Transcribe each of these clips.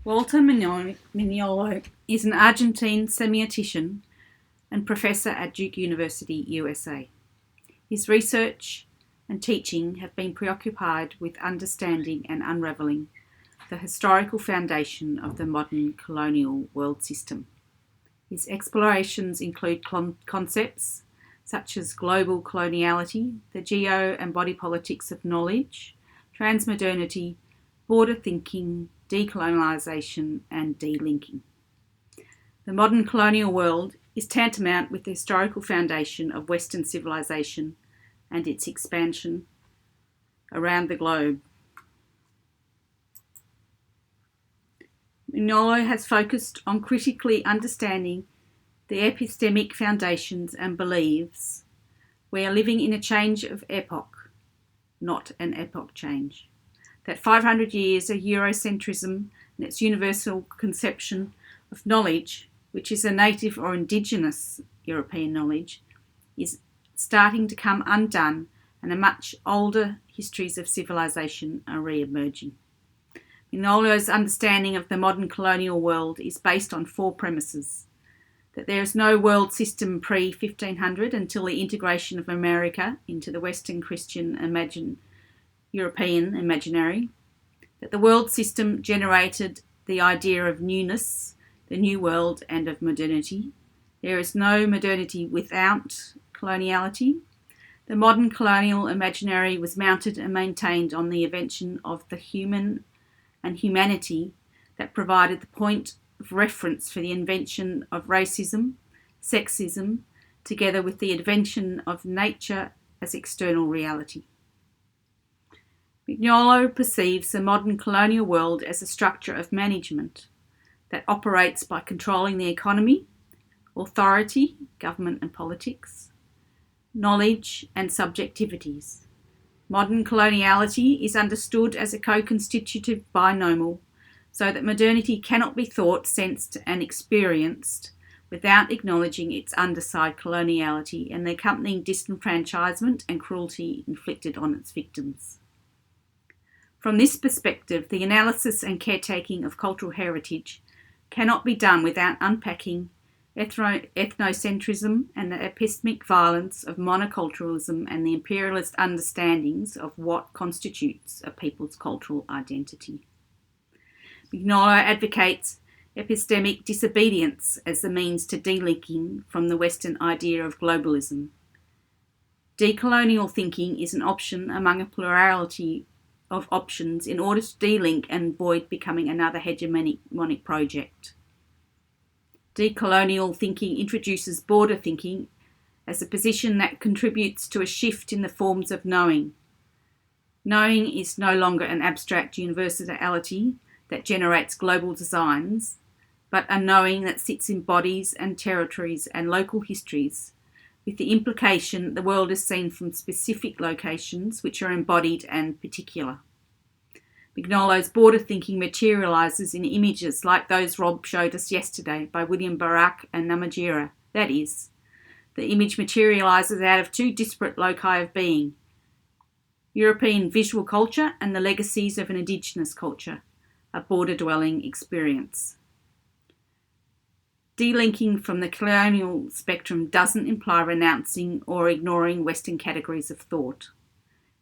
Walter Mignolo is an Argentine semiotician and professor at Duke University, USA. His research and teaching have been preoccupied with understanding and unravelling the historical foundation of the modern colonial world system. His explorations include concepts such as global coloniality, the geo and body politics of knowledge, transmodernity, border thinking, decolonialisation and delinking. The modern colonial world is tantamount with the historical foundation of Western civilization and its expansion around the globe. Mignolo has focused on critically understanding the epistemic foundations and believes we are living in a change of epoch, not an epoch change. That 500 years of Eurocentrism and its universal conception of knowledge, which is a native or indigenous European knowledge, is starting to come undone, and a much older histories of civilization are re-emerging. Mignolo's understanding of the modern colonial world is based on four premises: that there is no world system pre-1500 until the integration of America into the Western Christian European imaginary, that the world system generated the idea of newness, the new world, and of modernity. There is no modernity without coloniality. The modern colonial imaginary was mounted and maintained on the invention of the human and humanity that provided the point of reference for the invention of racism, sexism, together with the invention of nature as external reality. Mignolo perceives the modern colonial world as a structure of management that operates by controlling the economy, authority, government and politics, knowledge and subjectivities. Modern coloniality is understood as a co-constitutive binomial, so that modernity cannot be thought, sensed and experienced without acknowledging its underside coloniality and the accompanying disenfranchisement and cruelty inflicted on its victims. From this perspective, the analysis and caretaking of cultural heritage cannot be done without unpacking ethnocentrism and the epistemic violence of monoculturalism and the imperialist understandings of what constitutes a people's cultural identity. Mignolo advocates epistemic disobedience as the means to delinking from the Western idea of globalism. Decolonial thinking is an option among a plurality of options in order to delink and avoid becoming another hegemonic project. Decolonial thinking introduces border thinking as a position that contributes to a shift in the forms of knowing. Knowing is no longer an abstract universality that generates global designs, but a knowing that sits in bodies and territories and local histories, with the implication that the world is seen from specific locations which are embodied and particular. Mignolo's border thinking materialises in images like those Rob showed us yesterday by William Barak and Namatjira. That is, the image materialises out of two disparate loci of being: European visual culture and the legacies of an indigenous culture, a border-dwelling experience. Delinking from the colonial spectrum doesn't imply renouncing or ignoring Western categories of thought.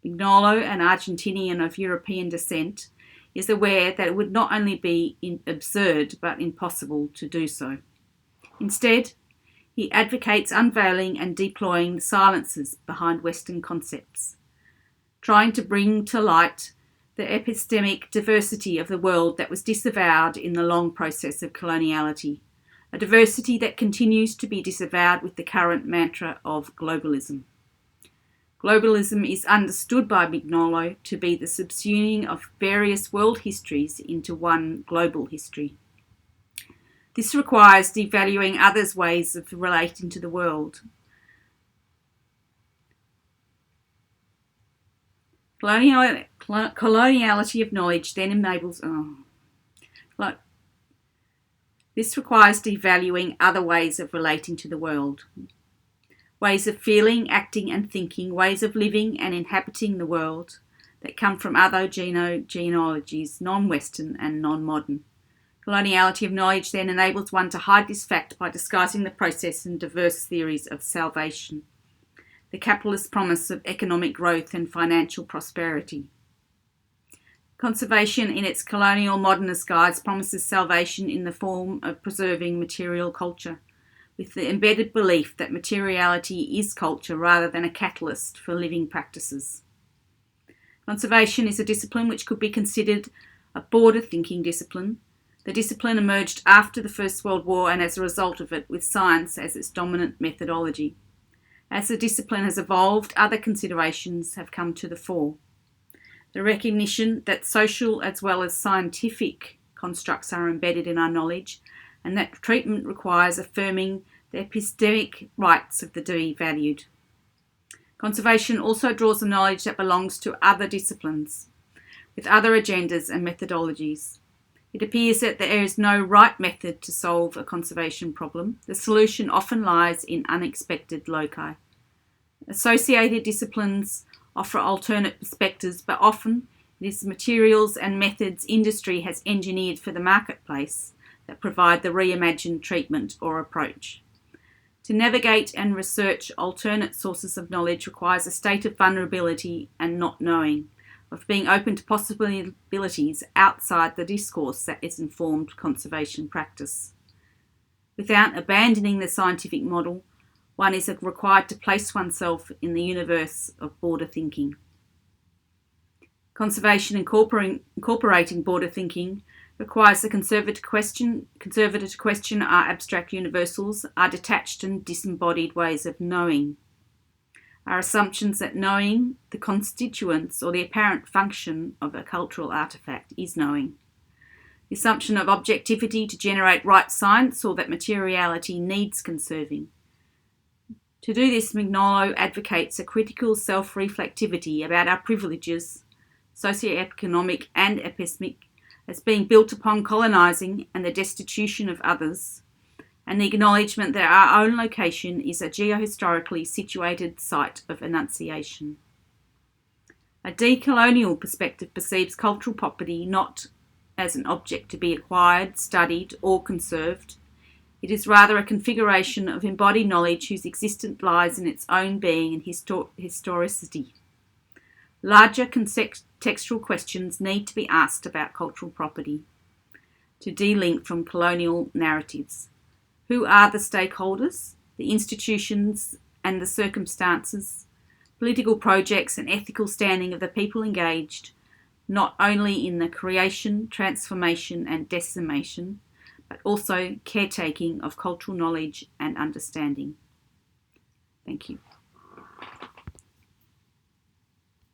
Mignolo, an Argentinian of European descent, is aware that it would not only be absurd but impossible to do so. Instead, he advocates unveiling and deploying the silences behind Western concepts, trying to bring to light the epistemic diversity of the world that was disavowed in the long process of coloniality, a diversity that continues to be disavowed with the current mantra of globalism. Globalism is understood by Mignolo to be the subsuming of various world histories into one global history. This requires devaluing others' ways of relating to the world. Coloniality of knowledge then enables... This requires devaluing other ways of relating to the world. Ways of feeling, acting and thinking, ways of living and inhabiting the world that come from other genealogies, non-Western and non-modern. Coloniality of knowledge then enables one to hide this fact by disguising the process in diverse theories of salvation, the capitalist promise of economic growth and financial prosperity. Conservation in its colonial modernist guise promises salvation in the form of preserving material culture, with the embedded belief that materiality is culture rather than a catalyst for living practices. Conservation is a discipline which could be considered a border thinking discipline. The discipline emerged after the First World War and as a result of it, with science as its dominant methodology. As the discipline has evolved, other considerations have come to the fore. The recognition that social as well as scientific constructs are embedded in our knowledge, and that treatment requires affirming the epistemic rights of the devalued. Conservation also draws the knowledge that belongs to other disciplines, with other agendas and methodologies. It appears that there is no right method to solve a conservation problem. The solution often lies in unexpected loci. Associated disciplines offer alternate perspectives, but often it is the materials and methods industry has engineered for the marketplace that provide the reimagined treatment or approach. To navigate and research alternate sources of knowledge requires a state of vulnerability and not knowing, of being open to possibilities outside the discourse that is informed conservation practice. Without abandoning the scientific model, one is required to place oneself in the universe of border thinking. Conservation incorporating border thinking requires the conservative to question our abstract universals, our detached and disembodied ways of knowing. Our assumptions that knowing, the constituents or the apparent function of a cultural artefact is knowing. The assumption of objectivity to generate right science or that materiality needs conserving. To do this, Mignolo advocates a critical self-reflectivity about our privileges, socioeconomic and epistemic, as being built upon colonising and the destitution of others, and the acknowledgement that our own location is a geohistorically situated site of enunciation. A decolonial perspective perceives cultural property not as an object to be acquired, studied, or conserved. It is rather a configuration of embodied knowledge whose existence lies in its own being and historicity. Larger contextual questions need to be asked about cultural property to de-link from colonial narratives. Who are the stakeholders, the institutions and the circumstances, political projects and ethical standing of the people engaged, not only in the creation, transformation and decimation, but also caretaking of cultural knowledge and understanding. Thank you.